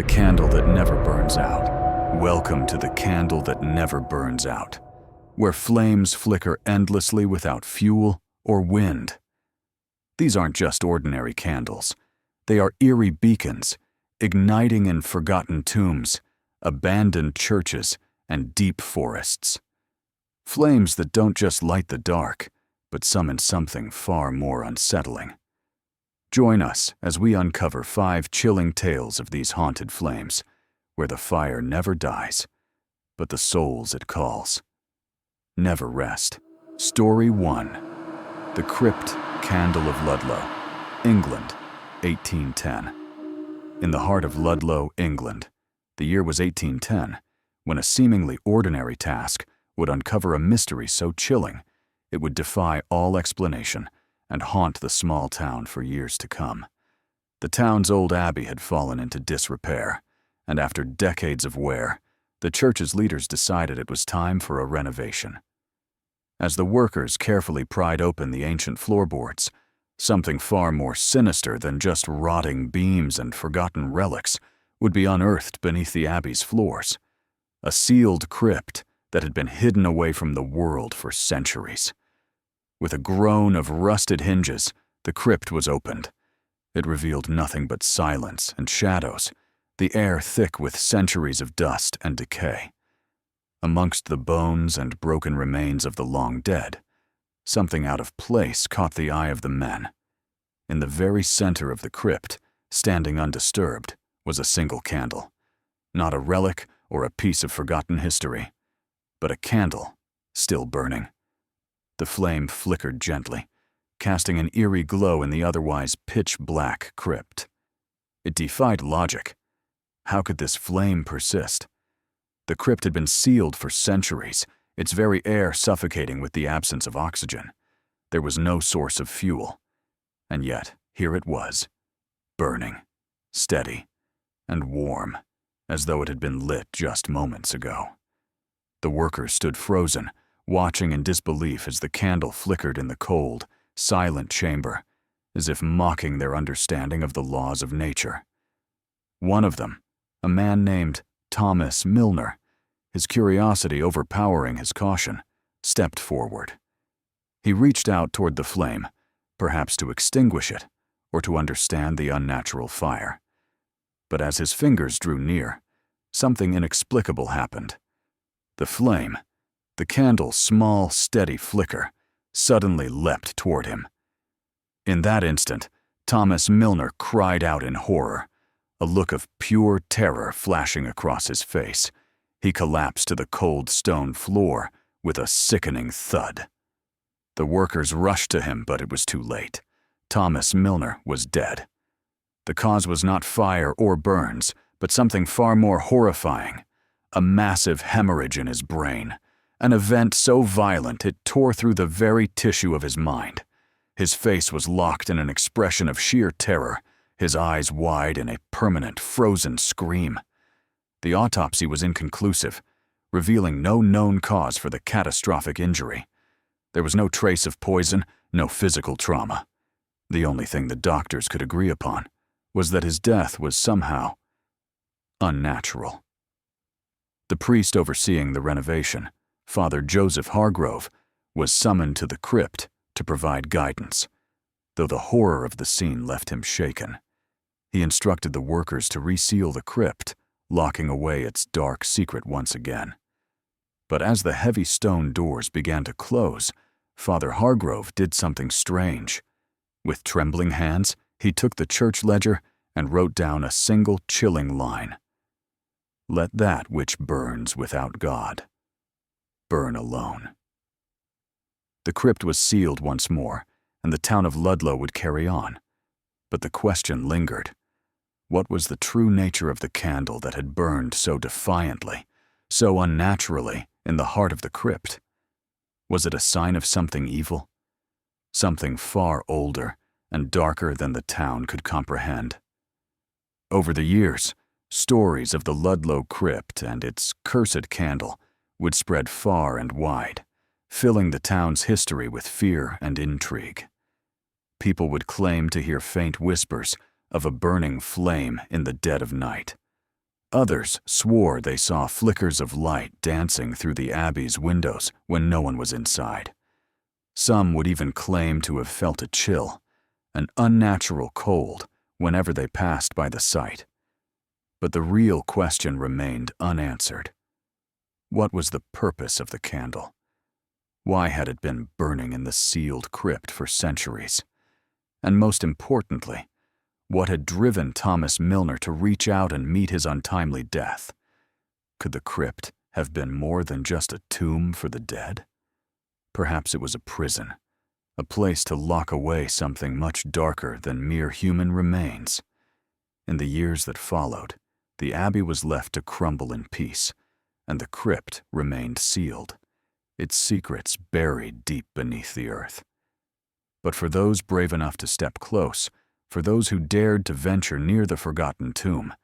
The candle that never burns out. Welcome to the candle that never burns out, where flames flicker endlessly without fuel or wind. These aren't just ordinary candles. They are eerie beacons, igniting in forgotten tombs, abandoned churches, and deep forests. Flames that don't just light the dark, but summon something far more unsettling. Join us as we uncover 5 chilling tales of these haunted flames, where the fire never dies, but the souls it calls never rest. Story 1. The Crypt Candle of Ludlow, England, 1810. In the heart of Ludlow, England, the year was 1810, when a seemingly ordinary task would uncover a mystery so chilling it would defy all explanation and haunt the small town for years to come. The town's old abbey had fallen into disrepair, and after decades of wear, the church's leaders decided it was time for a renovation. As the workers carefully pried open the ancient floorboards, something far more sinister than just rotting beams and forgotten relics would be unearthed beneath the abbey's floors. A sealed crypt that had been hidden away from the world for centuries. With a groan of rusted hinges, the crypt was opened. It revealed nothing but silence and shadows, the air thick with centuries of dust and decay. Amongst the bones and broken remains of the long dead, something out of place caught the eye of the men. In the very center of the crypt, standing undisturbed, was a single candle. Not a relic or a piece of forgotten history, but a candle still burning. The flame flickered gently, casting an eerie glow in the otherwise pitch-black crypt. It defied logic. How could this flame persist? The crypt had been sealed for centuries, its very air suffocating with the absence of oxygen. There was no source of fuel. And yet, here it was, burning, steady, and warm, as though it had been lit just moments ago. The workers stood frozen, watching in disbelief as the candle flickered in the cold, silent chamber, as if mocking their understanding of the laws of nature. One of them, a man named Thomas Milner, his curiosity overpowering his caution, stepped forward. He reached out toward the flame, perhaps to extinguish it, or to understand the unnatural fire. But as his fingers drew near, something inexplicable happened. The flame, the candle's small, steady flicker, suddenly leapt toward him. In that instant, Thomas Milner cried out in horror, a look of pure terror flashing across his face. He collapsed to the cold stone floor with a sickening thud. The workers rushed to him, but it was too late. Thomas Milner was dead. The cause was not fire or burns, but something far more horrifying. A massive hemorrhage in his brain. An event so violent it tore through the very tissue of his mind. His face was locked in an expression of sheer terror, his eyes wide in a permanent, frozen scream. The autopsy was inconclusive, revealing no known cause for the catastrophic injury. There was no trace of poison, no physical trauma. The only thing the doctors could agree upon was that his death was somehow unnatural. The priest overseeing the renovation, Father Joseph Hargrove, was summoned to the crypt to provide guidance, though the horror of the scene left him shaken. He instructed the workers to reseal the crypt, locking away its dark secret once again. But as the heavy stone doors began to close, Father Hargrove did something strange. With trembling hands, he took the church ledger and wrote down a single chilling line. "Let that which burns without God burn alone." The crypt was sealed once more, and the town of Ludlow would carry on. But the question lingered. What was the true nature of the candle that had burned so defiantly, so unnaturally, in the heart of the crypt? Was it a sign of something evil? Something far older and darker than the town could comprehend? Over the years, stories of the Ludlow crypt and its cursed candle would spread far and wide, filling the town's history with fear and intrigue. People would claim to hear faint whispers of a burning flame in the dead of night, Others swore they saw flickers of light dancing through the abbey's windows when no one was inside. Some would even claim to have felt a chill, an unnatural cold, whenever they passed by the site. But the real question remained unanswered. What was the purpose of the candle? Why had it been burning in the sealed crypt for centuries? And most importantly, what had driven Thomas Milner to reach out and meet his untimely death? Could the crypt have been more than just a tomb for the dead? Perhaps it was a prison, a place to lock away something much darker than mere human remains. In the years that followed, the abbey was left to crumble in peace, and the crypt remained sealed, its secrets buried deep beneath the earth. But for those brave enough to step close, for those who dared to venture near the forgotten tomb,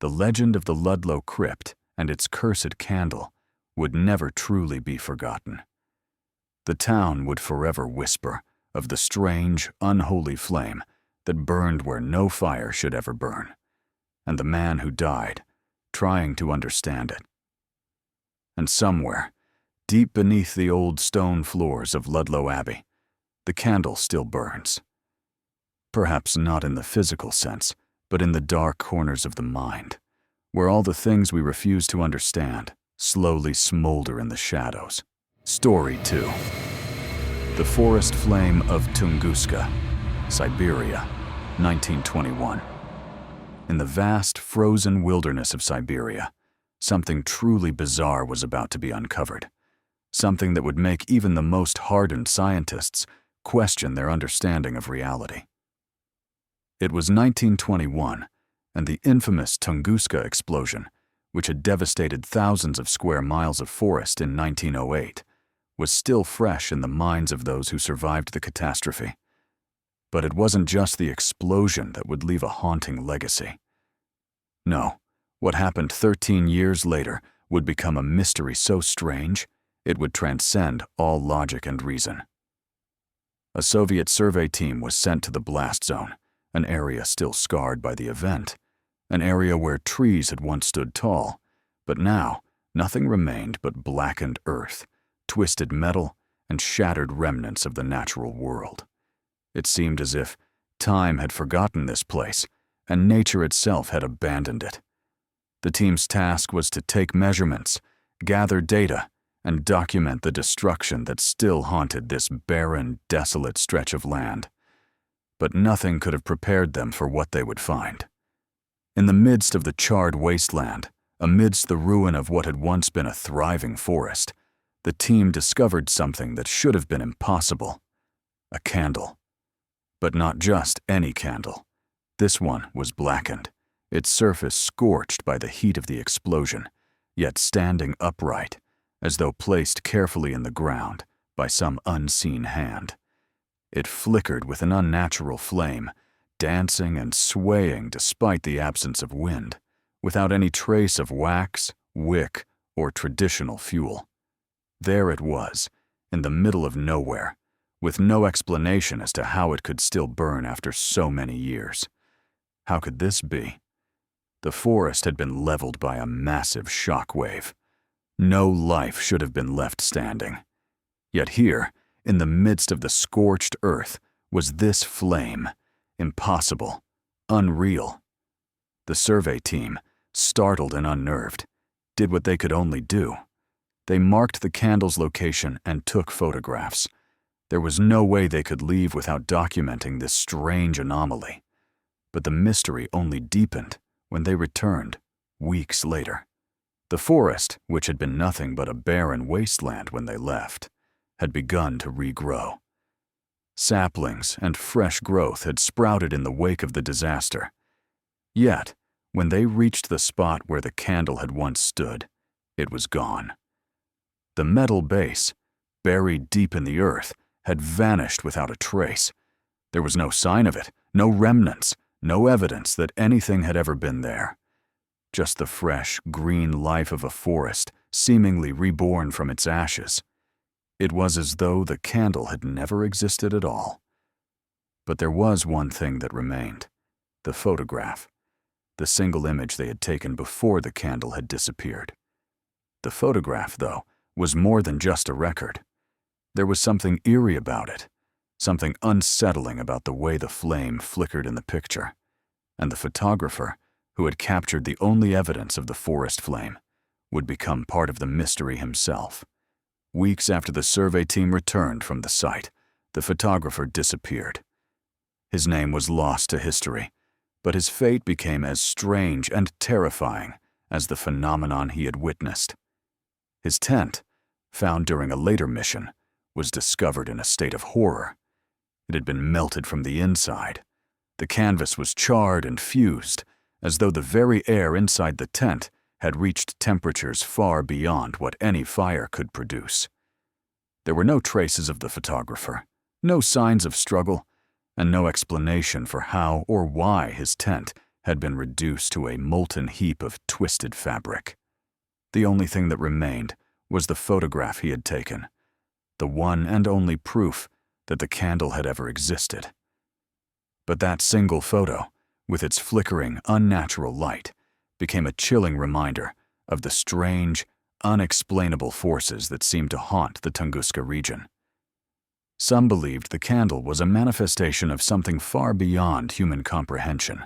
the legend of the Ludlow crypt and its cursed candle would never truly be forgotten. The town would forever whisper of the strange, unholy flame that burned where no fire should ever burn, and the man who died trying to understand it. And somewhere, deep beneath the old stone floors of Ludlow Abbey, the candle still burns. Perhaps not in the physical sense, but in the dark corners of the mind, where all the things we refuse to understand slowly smolder in the shadows. Story 2. The Forest Flame of Tunguska, Siberia, 1921. In the vast, frozen wilderness of Siberia, something truly bizarre was about to be uncovered. Something that would make even the most hardened scientists question their understanding of reality. It was 1921, and the infamous Tunguska explosion, which had devastated thousands of square miles of forest in 1908, was still fresh in the minds of those who survived the catastrophe. But it wasn't just the explosion that would leave a haunting legacy. No, what happened 13 years later would become a mystery so strange, it would transcend all logic and reason. A Soviet survey team was sent to the blast zone, an area still scarred by the event, an area where trees had once stood tall, but now nothing remained but blackened earth, twisted metal, and shattered remnants of the natural world. It seemed as if time had forgotten this place, and nature itself had abandoned it. The team's task was to take measurements, gather data, and document the destruction that still haunted this barren, desolate stretch of land. But nothing could have prepared them for what they would find. In the midst of the charred wasteland, amidst the ruin of what had once been a thriving forest, the team discovered something that should have been impossible: a candle. But not just any candle. This one was blackened, its surface scorched by the heat of the explosion, yet standing upright, as though placed carefully in the ground by some unseen hand. It flickered with an unnatural flame, dancing and swaying despite the absence of wind, without any trace of wax, wick, or traditional fuel. There it was, in the middle of nowhere, with no explanation as to how it could still burn after so many years. How could this be? The forest had been leveled by a massive shock wave. No life should have been left standing. Yet here, in the midst of the scorched earth, was this flame, impossible, unreal. The survey team, startled and unnerved, did what they could only do. They marked the candle's location and took photographs. There was no way they could leave without documenting this strange anomaly. But the mystery only deepened when they returned, weeks later. The forest, which had been nothing but a barren wasteland when they left, had begun to regrow. Saplings and fresh growth had sprouted in the wake of the disaster. Yet, when they reached the spot where the candle had once stood, it was gone. The metal base, buried deep in the earth, had vanished without a trace. There was no sign of it, no remnants, no evidence that anything had ever been there. Just the fresh, green life of a forest, seemingly reborn from its ashes. It was as though the candle had never existed at all. But there was one thing that remained: the photograph. the single image they had taken before the candle had disappeared. The photograph, though, was more than just a record. There was something eerie about it, something unsettling about the way the flame flickered in the picture, and the photographer, who had captured the only evidence of the forest flame, would become part of the mystery himself. Weeks after the survey team returned from the site, the photographer disappeared. His name was lost to history, but his fate became as strange and terrifying as the phenomenon he had witnessed. His tent, found during a later mission, was discovered in a state of horror. It had been melted from the inside. The canvas was charred and fused, as though the very air inside the tent had reached temperatures far beyond what any fire could produce. There were no traces of the photographer, no signs of struggle, and no explanation for how or why his tent had been reduced to a molten heap of twisted fabric. The only thing that remained was the photograph he had taken, the one and only proof that the candle had ever existed. But that single photo, with its flickering, unnatural light, became a chilling reminder of the strange, unexplainable forces that seemed to haunt the Tunguska region. Some believed the candle was a manifestation of something far beyond human comprehension,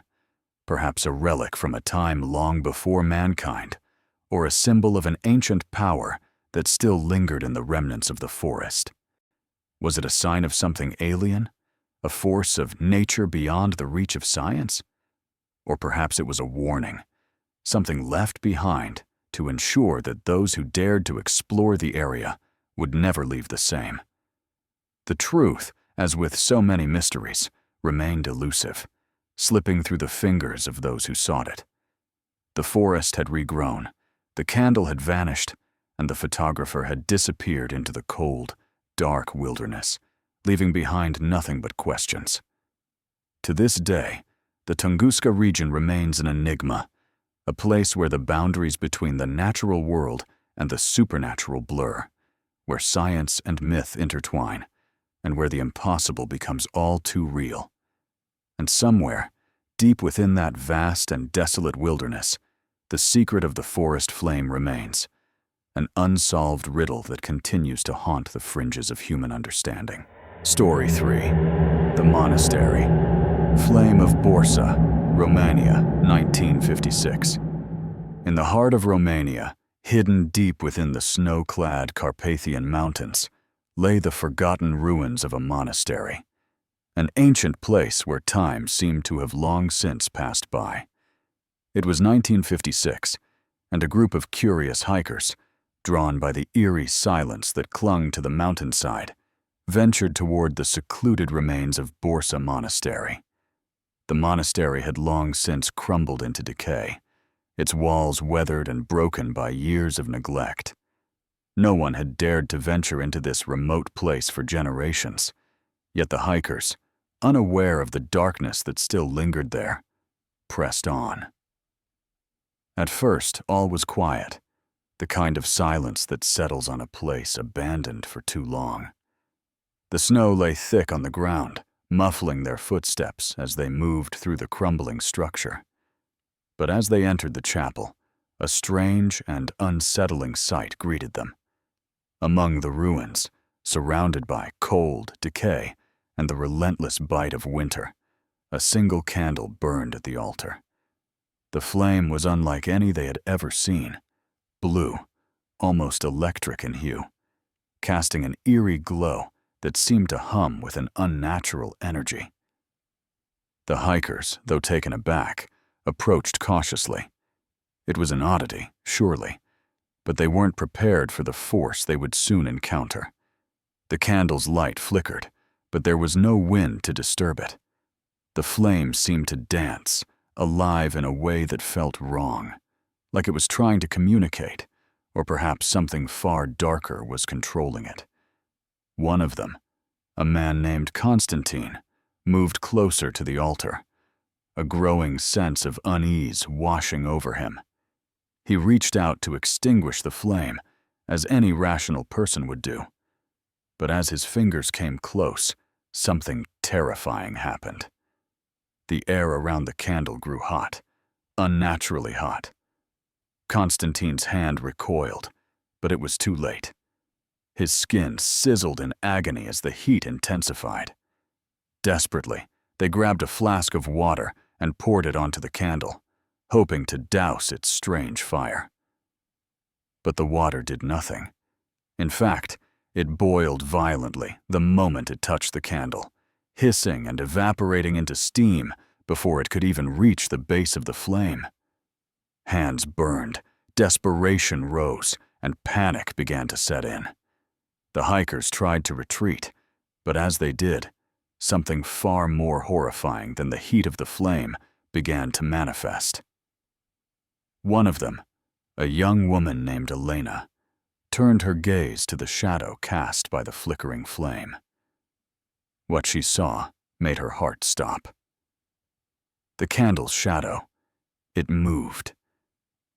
perhaps a relic from a time long before mankind, or a symbol of an ancient power that still lingered in the remnants of the forest. Was it a sign of something alien, a force of nature beyond the reach of science? Or perhaps it was a warning, something left behind to ensure that those who dared to explore the area would never leave the same. The truth, as with so many mysteries, remained elusive, slipping through the fingers of those who sought it. The forest had regrown, the candle had vanished, and the photographer had disappeared into the cold, dark wilderness, leaving behind nothing but questions. To this day, the Tunguska region remains an enigma, a place where the boundaries between the natural world and the supernatural blur, where science and myth intertwine, and where the impossible becomes all too real. And somewhere, deep within that vast and desolate wilderness, the secret of the forest flame remains, an unsolved riddle that continues to haunt the fringes of human understanding. Story 3. The Monastery. Flame of Borsa, Romania, 1956. In the heart of Romania, hidden deep within the snow-clad Carpathian Mountains, lay the forgotten ruins of a monastery, an ancient place where time seemed to have long since passed by. It was 1956, and a group of curious hikers, drawn by the eerie silence that clung to the mountainside, ventured toward the secluded remains of Borsa Monastery. The monastery had long since crumbled into decay, its walls weathered and broken by years of neglect. No one had dared to venture into this remote place for generations, yet the hikers, unaware of the darkness that still lingered there, pressed on. At first, all was quiet, the kind of silence that settles on a place abandoned for too long. The snow lay thick on the ground, muffling their footsteps as they moved through the crumbling structure. But as they entered the chapel, a strange and unsettling sight greeted them. Among the ruins, surrounded by cold, decay, and the relentless bite of winter, a single candle burned at the altar. The flame was unlike any they had ever seen, blue, almost electric in hue, casting an eerie glow that seemed to hum with an unnatural energy. The hikers, though taken aback, approached cautiously. It was an oddity, surely, but they weren't prepared for the force they would soon encounter. The candle's light flickered, but there was no wind to disturb it. The flame seemed to dance, alive in a way that felt wrong, like it was trying to communicate, or perhaps something far darker was controlling it. One of them, a man named Constantine, moved closer to the altar, a growing sense of unease washing over him. He reached out to extinguish the flame, as any rational person would do. But as his fingers came close, something terrifying happened. The air around the candle grew hot, unnaturally hot. Constantine's hand recoiled, but it was too late. His skin sizzled in agony as the heat intensified. Desperately, they grabbed a flask of water and poured it onto the candle, hoping to douse its strange fire. But the water did nothing. In fact, it boiled violently the moment it touched the candle, hissing and evaporating into steam before it could even reach the base of the flame. Hands burned, desperation rose, and panic began to set in. The hikers tried to retreat, but as they did, something far more horrifying than the heat of the flame began to manifest. One of them, a young woman named Elena, turned her gaze to the shadow cast by the flickering flame. What she saw made her heart stop. The candle's shadow, it moved.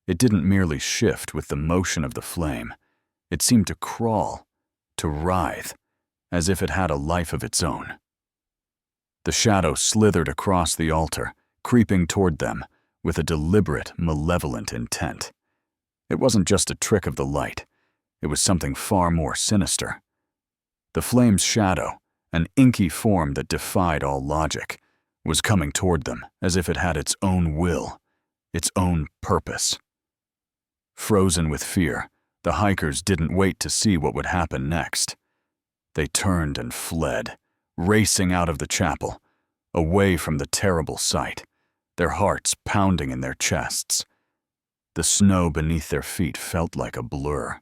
It didn't merely shift with the motion of the flame. It seemed to crawl, to writhe, as if it had a life of its own. The shadow slithered across the altar, creeping toward them with a deliberate, malevolent intent. It wasn't just a trick of the light. It was something far more sinister. The flame's shadow, an inky form that defied all logic, was coming toward them as if it had its own will, its own purpose. Frozen with fear, the hikers didn't wait to see what would happen next. They turned and fled, racing out of the chapel, away from the terrible sight, their hearts pounding in their chests. The snow beneath their feet felt like a blur,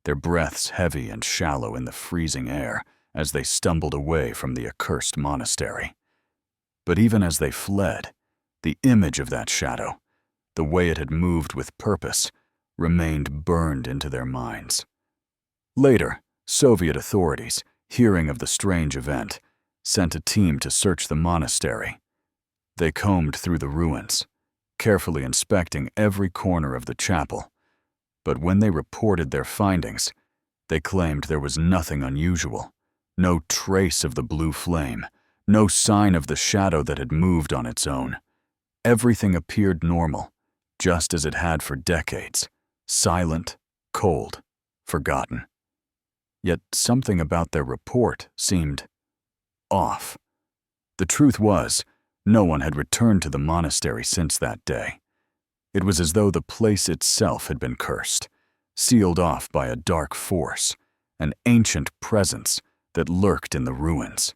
their breaths heavy and shallow in the freezing air as they stumbled away from the accursed monastery. But even as they fled, the image of that shadow, the way it had moved with purpose, remained burned into their minds. Later, Soviet authorities, hearing of the strange event, sent a team to search the monastery. They combed through the ruins, carefully inspecting every corner of the chapel. But when they reported their findings, they claimed there was nothing unusual, no trace of the blue flame, no sign of the shadow that had moved on its own. Everything appeared normal, just as it had for decades, silent, cold, forgotten. Yet something about their report seemed off. The truth was, no one had returned to the monastery since that day. It was as though the place itself had been cursed, sealed off by a dark force, an ancient presence that lurked in the ruins.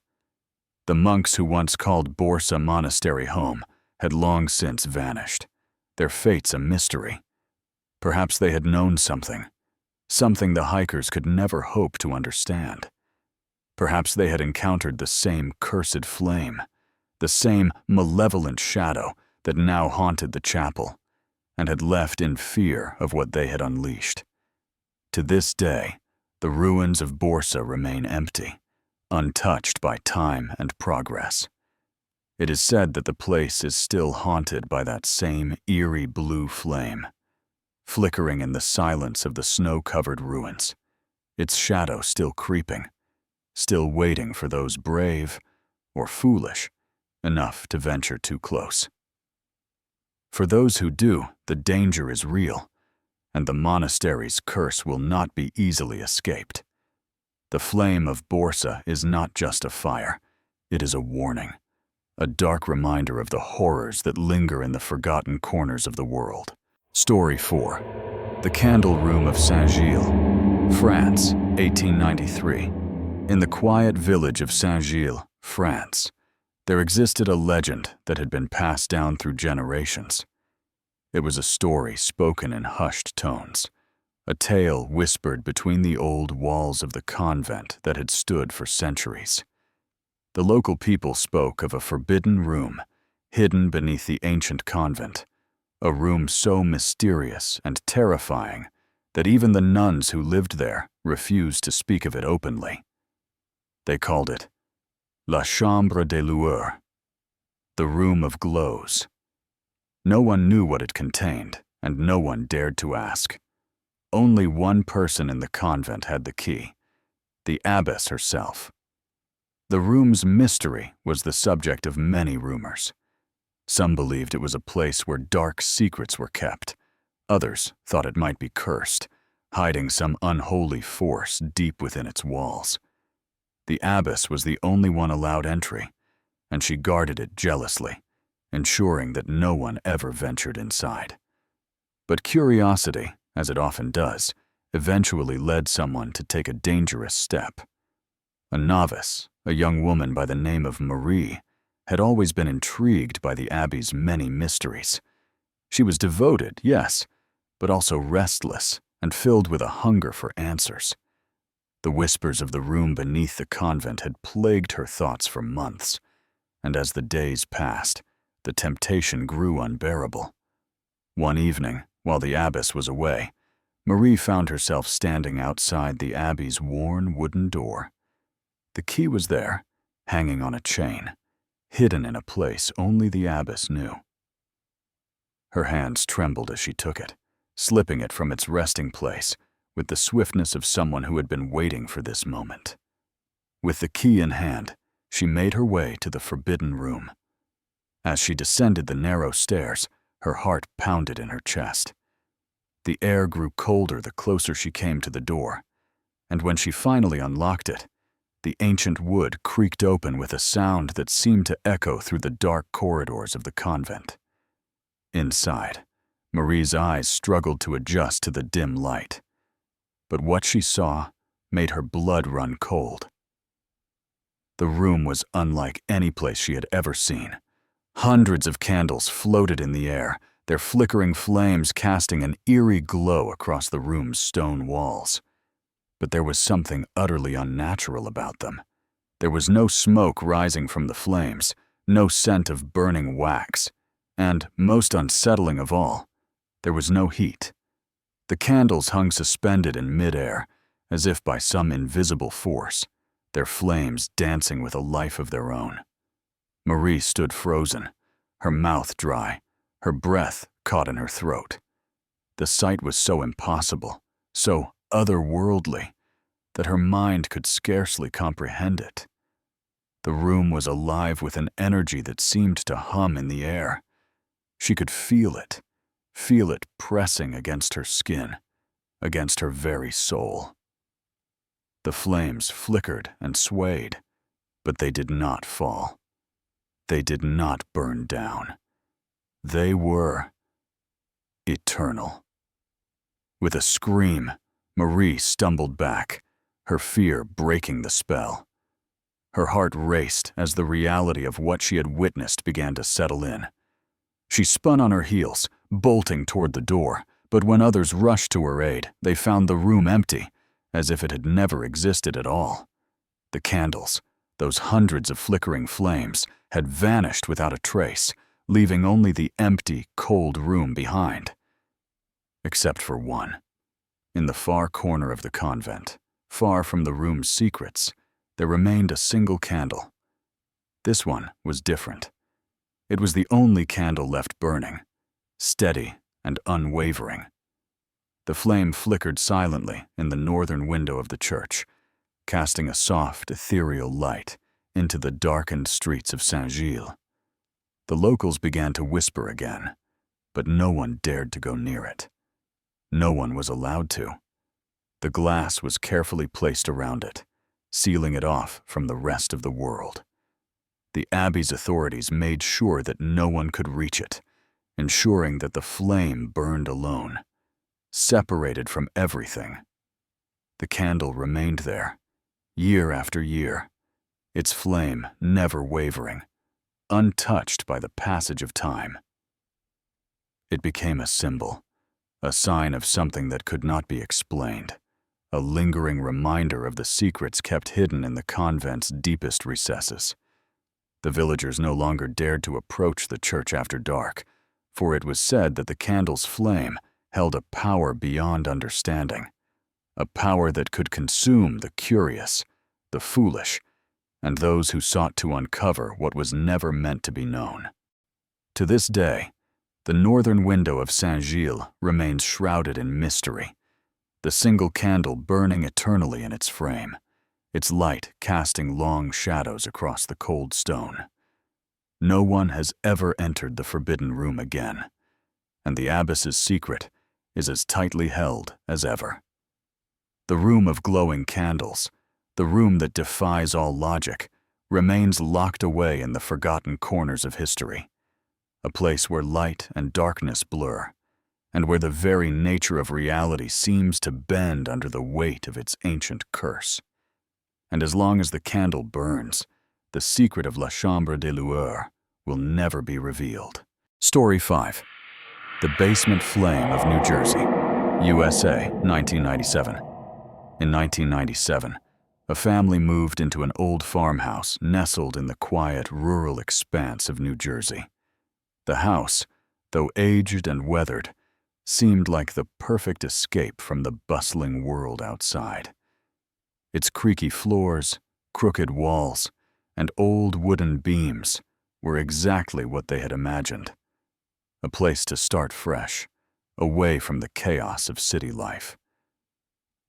The monks who once called Borsa Monastery home had long since vanished, their fates a mystery. Perhaps they had known something the hikers could never hope to understand. Perhaps they had encountered the same cursed flame, the same malevolent shadow that now haunted the chapel, and had left in fear of what they had unleashed. To this day, the ruins of Borsa remain empty, untouched by time and progress. It is said that the place is still haunted by that same eerie blue flame, flickering in the silence of the snow-covered ruins, its shadow still creeping, still waiting for those brave or foolish enough to venture too close. For those who do, the danger is real, and the monastery's curse will not be easily escaped. The flame of Borsa is not just a fire, it is a warning, a dark reminder of the horrors that linger in the forgotten corners of the world. Story 4. The Candle Room of Saint-Gilles, France, 1893. In the quiet village of Saint-Gilles, France, there existed a legend that had been passed down through generations. It was a story spoken in hushed tones, a tale whispered between the old walls of the convent that had stood for centuries. The local people spoke of a forbidden room, hidden beneath the ancient convent, a room so mysterious and terrifying that even the nuns who lived there refused to speak of it openly. They called it La Chambre des Lueurs, the Room of Glows. No one knew what it contained, and no one dared to ask. Only one person in the convent had the key, the abbess herself. The room's mystery was the subject of many rumors. Some believed it was a place where dark secrets were kept. Others thought it might be cursed, hiding some unholy force deep within its walls. The abbess was the only one allowed entry, and she guarded it jealously, ensuring that no one ever ventured inside. But curiosity, as it often does, eventually led someone to take a dangerous step. A novice, a young woman by the name of Marie, had always been intrigued by the abbey's many mysteries. She was devoted, yes, but also restless and filled with a hunger for answers. The whispers of the room beneath the convent had plagued her thoughts for months, and as the days passed, the temptation grew unbearable. One evening, while the abbess was away, Marie found herself standing outside the abbey's worn wooden door. The key was there, hanging on a chain, hidden in a place only the abbess knew. Her hands trembled as she took it, slipping it from its resting place with the swiftness of someone who had been waiting for this moment. With the key in hand, she made her way to the forbidden room. As she descended the narrow stairs, her heart pounded in her chest. The air grew colder the closer she came to the door, and when she finally unlocked it, the ancient wood creaked open with a sound that seemed to echo through the dark corridors of the convent. Inside, Marie's eyes struggled to adjust to the dim light, but what she saw made her blood run cold. The room was unlike any place she had ever seen. Hundreds of candles floated in the air, their flickering flames casting an eerie glow across the room's stone walls. But there was something utterly unnatural about them. There was no smoke rising from the flames, no scent of burning wax, and, most unsettling of all, there was no heat. The candles hung suspended in midair, as if by some invisible force, their flames dancing with a life of their own. Marie stood frozen, her mouth dry, her breath caught in her throat. The sight was so impossible, so otherworldly, that her mind could scarcely comprehend it. The room was alive with an energy that seemed to hum in the air. She could feel it pressing against her skin, against her very soul. The flames flickered and swayed, but they did not fall. They did not burn down. They were eternal. With a scream, Marie stumbled back, her fear breaking the spell. Her heart raced as the reality of what she had witnessed began to settle in. She spun on her heels, bolting toward the door, but when others rushed to her aid, they found the room empty, as if it had never existed at all. The candles, those hundreds of flickering flames, had vanished without a trace, leaving only the empty, cold room behind. Except for one. In the far corner of the convent, far from the room's secrets, there remained a single candle. This one was different. It was the only candle left burning, steady and unwavering. The flame flickered silently in the northern window of the church, casting a soft, ethereal light into the darkened streets of Saint-Gilles. The locals began to whisper again, but no one dared to go near it. No one was allowed to. The glass was carefully placed around it, sealing it off from the rest of the world. The abbey's authorities made sure that no one could reach it, ensuring that the flame burned alone, separated from everything. The candle remained there, year after year, its flame never wavering, untouched by the passage of time. It became a symbol, a sign of something that could not be explained, a lingering reminder of the secrets kept hidden in the convent's deepest recesses. The villagers no longer dared to approach the church after dark, for it was said that the candle's flame held a power beyond understanding, a power that could consume the curious, the foolish, and those who sought to uncover what was never meant to be known. To this day, the northern window of Saint-Gilles remains shrouded in mystery, the single candle burning eternally in its frame, its light casting long shadows across the cold stone. No one has ever entered the forbidden room again, and the abyss's secret is as tightly held as ever. The room of glowing candles, the room that defies all logic, remains locked away in the forgotten corners of history, a place where light and darkness blur, and where the very nature of reality seems to bend under the weight of its ancient curse. And as long as the candle burns, the secret of La Chambre des Lueurs will never be revealed. Story 5. The Basement Flame of New Jersey, USA, 1997. In 1997, a family moved into an old farmhouse nestled in the quiet, rural expanse of New Jersey. The house, though aged and weathered, seemed like the perfect escape from the bustling world outside. Its creaky floors, crooked walls, and old wooden beams were exactly what they had imagined. A place to start fresh, away from the chaos of city life.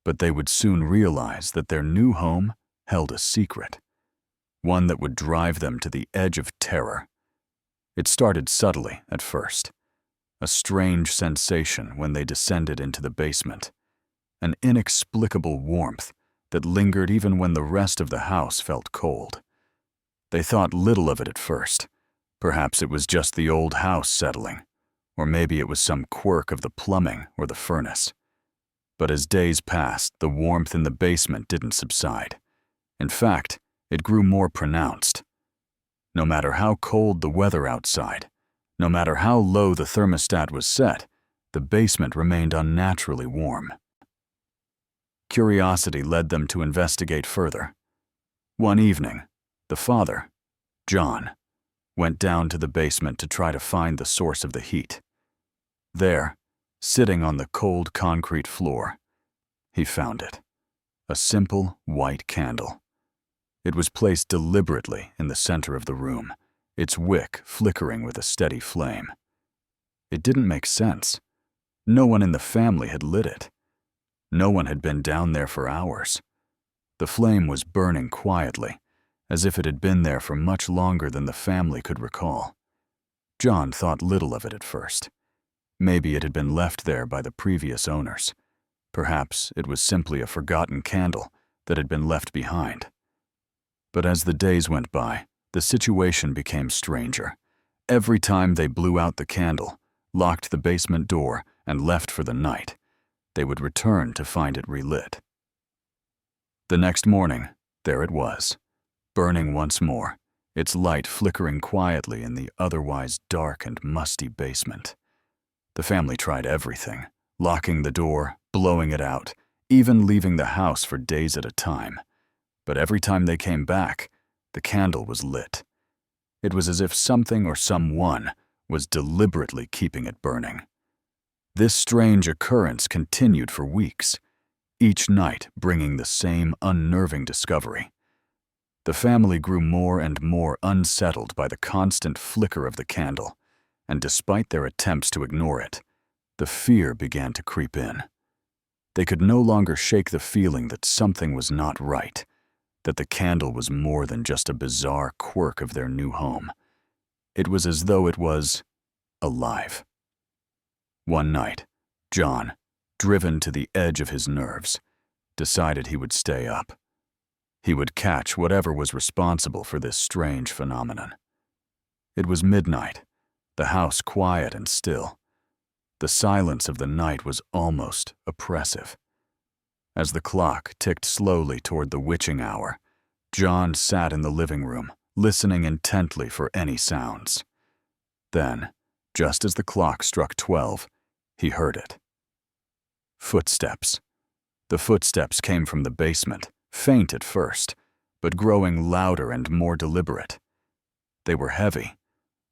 But they would soon realize that their new home held a secret, one that would drive them to the edge of terror. It started subtly at first, a strange sensation when they descended into the basement, an inexplicable warmth that lingered even when the rest of the house felt cold. They thought little of it at first. Perhaps it was just the old house settling, or maybe it was some quirk of the plumbing or the furnace. But as days passed, the warmth in the basement didn't subside. In fact, it grew more pronounced. No matter how cold the weather outside, no matter how low the thermostat was set, the basement remained unnaturally warm. Curiosity led them to investigate further. One evening, the father, John, went down to the basement to try to find the source of the heat. There, sitting on the cold concrete floor, he found it. A simple white candle. It was placed deliberately in the center of the room, its wick flickering with a steady flame. It didn't make sense. No one in the family had lit it. No one had been down there for hours. The flame was burning quietly, as if it had been there for much longer than the family could recall. John thought little of it at first. Maybe it had been left there by the previous owners. Perhaps it was simply a forgotten candle that had been left behind. But as the days went by, the situation became stranger. Every time they blew out the candle, locked the basement door, and left for the night, they would return to find it relit. The next morning, there it was, burning once more, its light flickering quietly in the otherwise dark and musty basement. The family tried everything, locking the door, blowing it out, even leaving the house for days at a time. But every time they came back, the candle was lit. It was as if something or someone was deliberately keeping it burning. This strange occurrence continued for weeks, each night bringing the same unnerving discovery. The family grew more and more unsettled by the constant flicker of the candle, and despite their attempts to ignore it, the fear began to creep in. They could no longer shake the feeling that something was not right, that the candle was more than just a bizarre quirk of their new home. It was as though it was alive. One night, John, driven to the edge of his nerves, decided he would stay up. He would catch whatever was responsible for this strange phenomenon. It was midnight, the house quiet and still. The silence of the night was almost oppressive. As the clock ticked slowly toward the witching hour, John sat in the living room, listening intently for any sounds. Then, just as the clock struck 12, he heard it. Footsteps. The footsteps came from the basement, faint at first, but growing louder and more deliberate. They were heavy,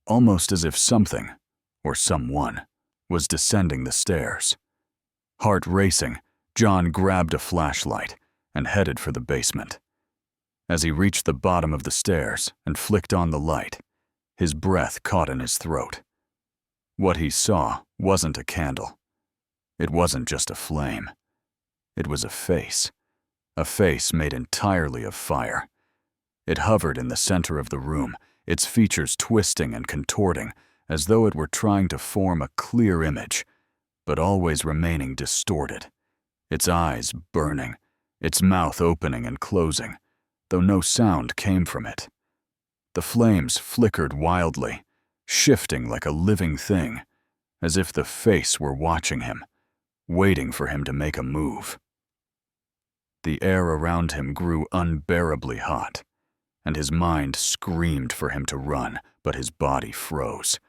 almost as if something, or someone, was descending the stairs. Heart racing, John grabbed a flashlight and headed for the basement. As he reached the bottom of the stairs and flicked on the light, his breath caught in his throat. What he saw wasn't a candle. It wasn't just a flame. It was a face made entirely of fire. It hovered in the center of the room, its features twisting and contorting as though it were trying to form a clear image, but always remaining distorted. Its eyes burning, its mouth opening and closing, though no sound came from it. The flames flickered wildly, shifting like a living thing, as if the face were watching him, waiting for him to make a move. The air around him grew unbearably hot, and his mind screamed for him to run, but his body froze.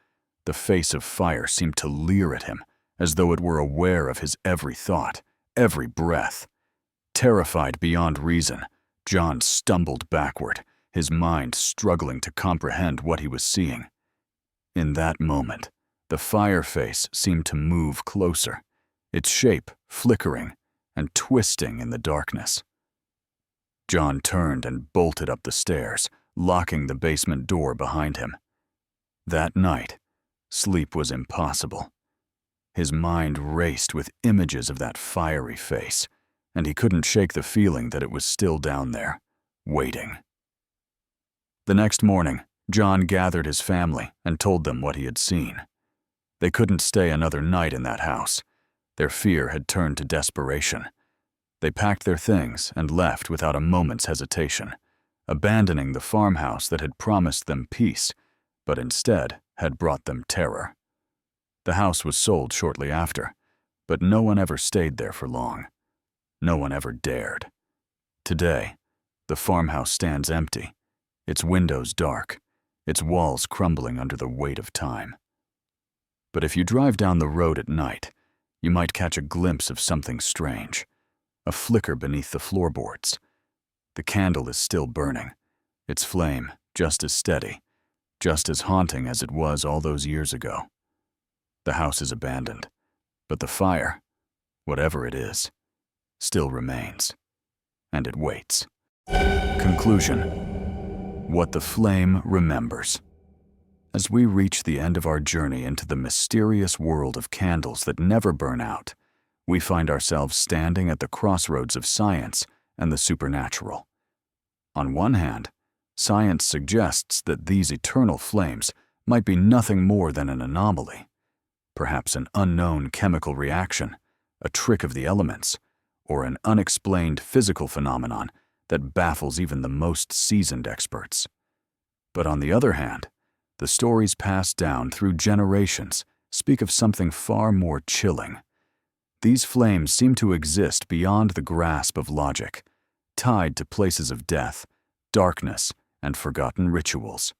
The face of fire seemed to leer at him, as though it were aware of his every thought, every breath. Terrified beyond reason, John stumbled backward, his mind struggling to comprehend what he was seeing. In that moment, the fire face seemed to move closer, its shape flickering and twisting in the darkness. John turned and bolted up the stairs, locking the basement door behind him. That night, sleep was impossible. His mind raced with images of that fiery face, and he couldn't shake the feeling that it was still down there, waiting. The next morning, John gathered his family and told them what he had seen. They couldn't stay another night in that house. Their fear had turned to desperation. They packed their things and left without a moment's hesitation, abandoning the farmhouse that had promised them peace, but instead had brought them terror. The house was sold shortly after, but no one ever stayed there for long. No one ever dared. Today, the farmhouse stands empty, its windows dark, its walls crumbling under the weight of time. But if you drive down the road at night, you might catch a glimpse of something strange, a flicker beneath the floorboards. The candle is still burning, its flame just as steady, just as haunting as it was all those years ago. The house is abandoned, but the fire, whatever it is, still remains, and it waits. Conclusion: what the flame remembers. As we reach the end of our journey into the mysterious world of candles that never burn out, we find ourselves standing at the crossroads of science and the supernatural. On one hand, science suggests that these eternal flames might be nothing more than an anomaly, perhaps an unknown chemical reaction, a trick of the elements, or an unexplained physical phenomenon that baffles even the most seasoned experts. But on the other hand, the stories passed down through generations speak of something far more chilling. These flames seem to exist beyond the grasp of logic, tied to places of death, darkness, and forgotten rituals.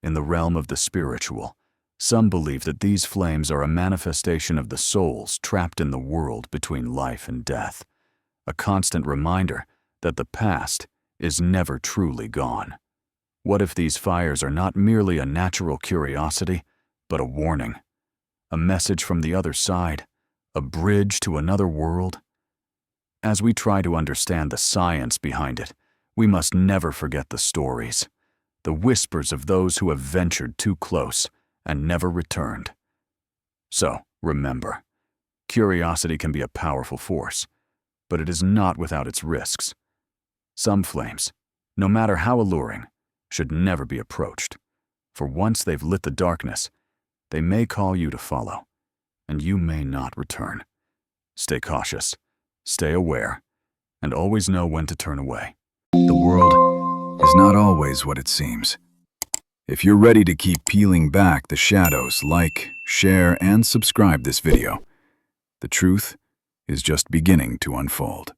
In the realm of the spiritual, some believe that these flames are a manifestation of the souls trapped in the world between life and death, a constant reminder that the past is never truly gone. What if these fires are not merely a natural curiosity, but a warning, a message from the other side, a bridge to another world? As we try to understand the science behind it, we must never forget the stories, the whispers of those who have ventured too close and never returned. So, remember, curiosity can be a powerful force, but it is not without its risks. Some flames, no matter how alluring, should never be approached, for once they've lit the darkness, they may call you to follow, and you may not return. Stay cautious, stay aware, and always know when to turn away. The world is not always what it seems. If you're ready to keep peeling back the shadows, like, share, and subscribe this video. The truth is just beginning to unfold.